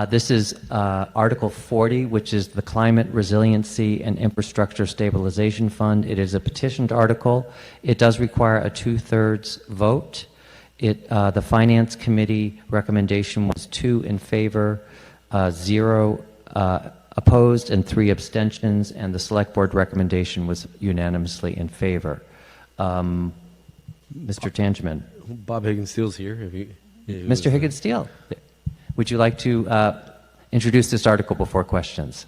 This is Article 40, which is the Climate Resiliency and Infrastructure Stabilization Fund. It is a petitioned article. It does require a 2/3 vote. The Finance Committee recommendation was 2 in favor, 0 opposed, and 3 abstentions, and the Select Board recommendation was unanimously in favor. Mr. Tangeman. Bob Higgins-Steele's here. Mr. Higgins-Steele, would you like to introduce this article before questions?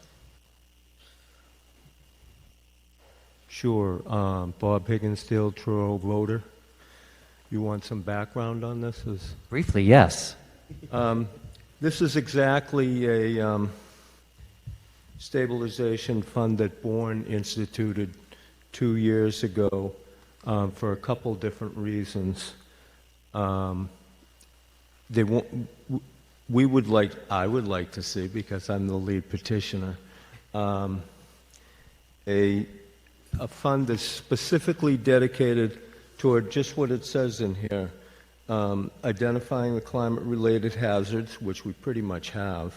Sure. Bob Higgins-Steele, Truro voter. You want some background on this? Briefly, yes. This is exactly a stabilization fund that Bourne instituted 2 years ago for a couple different reasons. I would like to see, because I'm the lead petitioner, a fund that's specifically dedicated toward just what it says in here, identifying the climate-related hazards, which we pretty much have,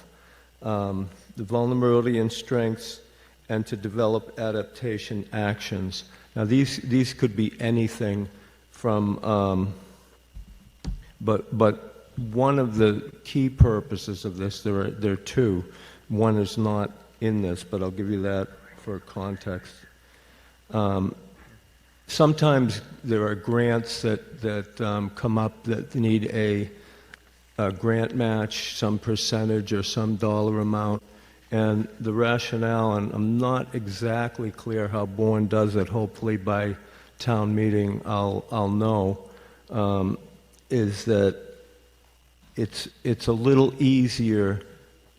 the vulnerability and strengths, and to develop adaptation actions. Now, these could be anything from, but one of the key purposes of this, there are 2. One is not in this, but I'll give you that for context. Sometimes there are grants that come up that need a grant match, some percentage or some dollar amount, and the rationale, and I'm not exactly clear how Bourne does it, hopefully by town meeting I'll know, is that it's a little easier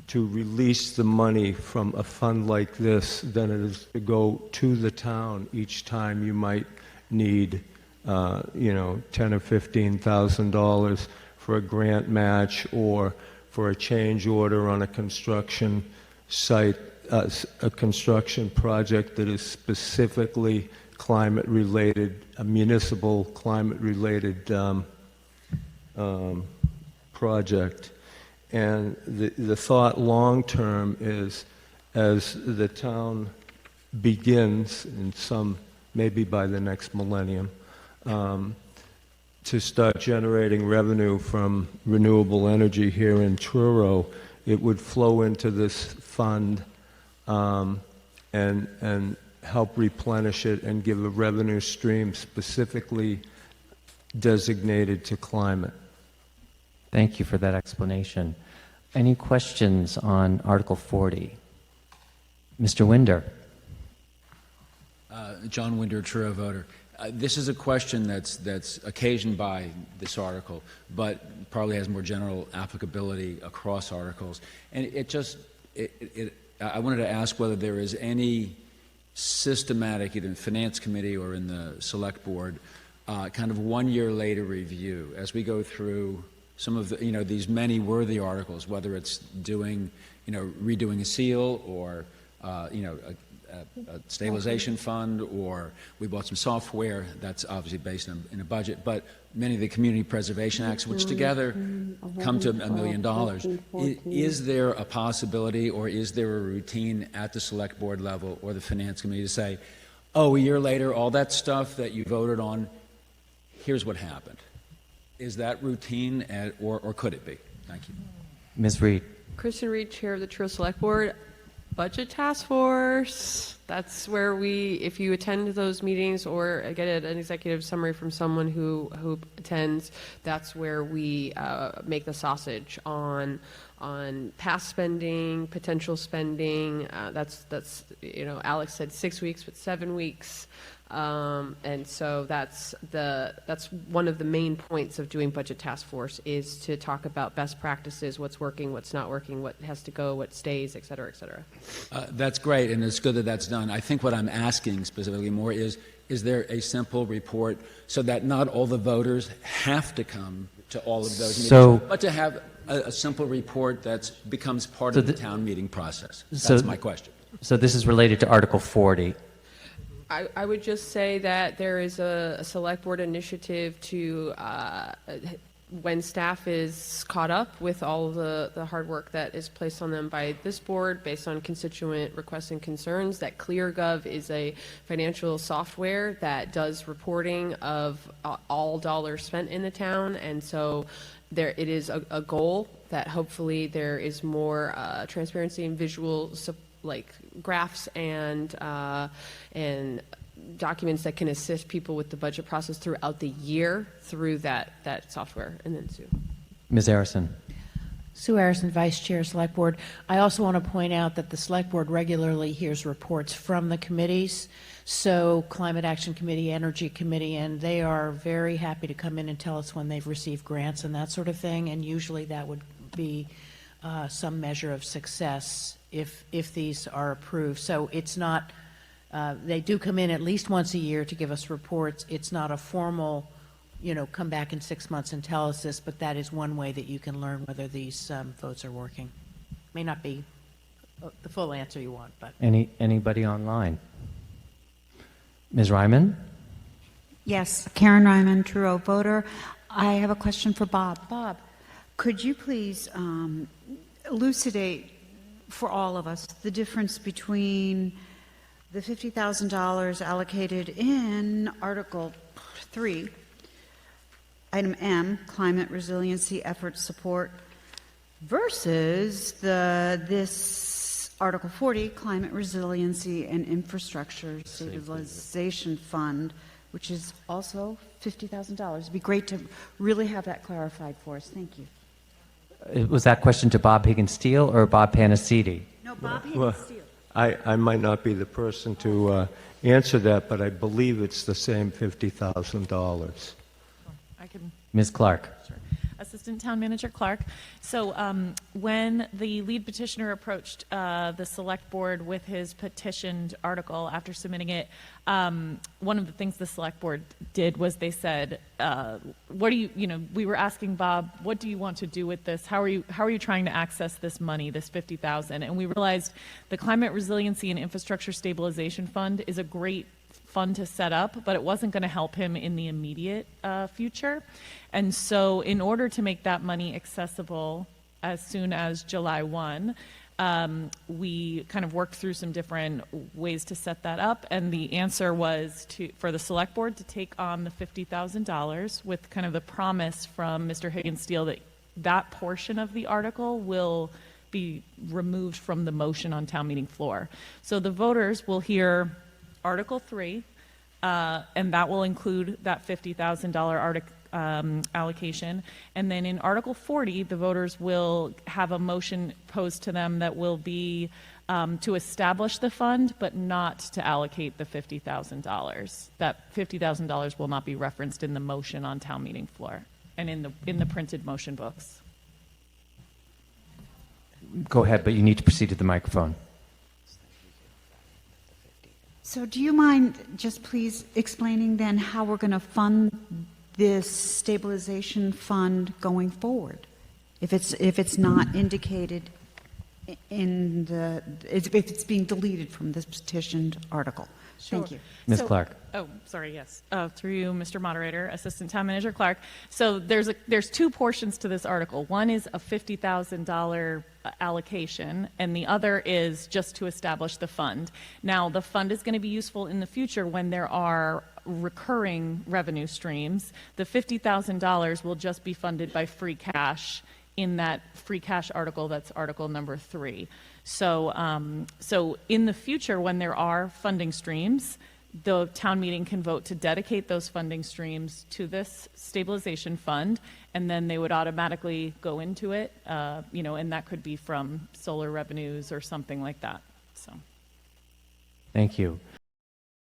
to release the money from a fund like this than it is to go to the town each time you might need, $10,000 or $15,000 for a grant match or for a change order on a construction site, a construction project that is specifically climate-related, a municipal climate-related project. And the thought long-term is, as the town begins, in some, maybe by the next millennium, to start generating revenue from renewable energy here in Truro, it would flow into this fund and help replenish it and give a revenue stream specifically designated to climate. Thank you for that explanation. Any questions on Article 40? Mr. Winder. John Winder, Truro voter. This is a question that's occasioned by this article, but probably has more general applicability across articles. And I wanted to ask whether there is any systematic, either in the Finance Committee or in the Select Board, kind of 1 year later review as we go through some of the, these many worthy articles, whether it's redoing a seal or, a stabilization fund, or we bought some software that's obviously based in a budget, but many of the community preservation acts, which together come to $1 million. Is there a possibility, or is there a routine at the Select Board level or the Finance Committee to say, oh, a year later, all that stuff that you voted on, here's what happened? Is that routine, or could it be? Thank you. Ms. Reed. Kristen Reed, Chair of the Truro Select Board. Budget Task Force, that's where if you attend those meetings or get an executive summary from someone who attends, that's where we make the sausage on past spending, potential spending. That's Alex said 6 weeks, but 7 weeks. And so that's one of the main points of doing Budget Task Force, is to talk about best practices, what's working, what's not working, what has to go, what stays, et cetera, et cetera. That's great, and it's good that that's done. I think what I'm asking specifically more is there a simple report so that not all the voters have to come to all of those meetings, but to have a simple report that becomes part of the town meeting process? That's my question. So this is related to Article 40. I would just say that there is a Select Board initiative to when staff is caught up with all of the hard work that is placed on them by this board based on constituent requests and concerns, that ClearGov is a financial software that does reporting of all dollars spent in the town. And so there, it is a goal that hopefully there is more transparency and visual, like graphs and documents that can assist people with the budget process throughout the year through that software. And then Sue. Ms. Harrison. Sue Harrison, Vice Chair, Select Board. I also want to point out that the Select Board regularly hears reports from the committees, so Climate Action Committee, Energy Committee, and they are very happy to come in and tell us when they've received grants and that sort of thing, and usually that would be some measure of success if these are approved. So it's not, they do come in at least once a year to give us reports. It's not a formal, come back in 6 months and tell us this, but that is one way that you can learn whether these votes are working. May not be the full answer you want, but. Anybody online? Ms. Ryman? Yes, Karen Ryman, Truro voter. I have a question for Bob. Bob, could you please elucidate for all of us the difference between the $50,000 allocated in Article 3, Item M, Climate Resiliency Effort Support, versus this Article 40, Climate Resiliency and Infrastructure Stabilization Fund, which is also $50,000. It'd be great to really have that clarified for us. Thank you. Was that question to Bob Higgins-Steele or Bob Panacidi? No, Bob Well, Higgins-Steele. I might not be the person to answer that, but I believe it's the same $50,000. I can. Ms. Clark? Sure. Assistant Town Manager Clark. So when the lead petitioner approached the Select Board with his petitioned article after submitting it, one of the things the Select Board did was they said, what do you, we were asking Bob, what do you want to do with this? How are you trying to access this money, this $50,000? And we realized the Climate Resiliency and Infrastructure Stabilization Fund is a great fund to set up, but it wasn't going to help him in the immediate future. And so in order to make that money accessible as soon as July 1, we kind of worked through some different ways to set that up. And the answer was for the Select Board to take on the $50,000 with kind of the promise from Mr. Higgins-Steele that that portion of the article will be removed from the motion on town meeting floor. So the voters will hear Article 3, and that will include that $50,000 allocation. And then in Article 40, the voters will have a motion posed to them that will be to establish the fund, but not to allocate the $50,000. That $50,000 will not be referenced in the motion on town meeting floor and in the printed motion books. Go ahead, but you need to proceed to the microphone. So do you mind just please explaining then how we're going to fund this stabilization fund going forward? If it's not indicated in if it's being deleted from this petitioned article. Sure. Thank you. Ms. Clark? Oh, sorry, yes. Through you, Mr. Moderator, Assistant Town Manager Clark. So there's two portions to this article. One is a $50,000 allocation, and the other is just to establish the fund. Now, the fund is going to be useful in the future when there are recurring revenue streams. The $50,000 will just be funded by free cash in that free cash article, that's article number 3. So, so in the future, when there are funding streams, the town meeting can vote to dedicate those funding streams to this stabilization fund, and then they would automatically go into it, and that could be from solar revenues or something like that. So, Thank you.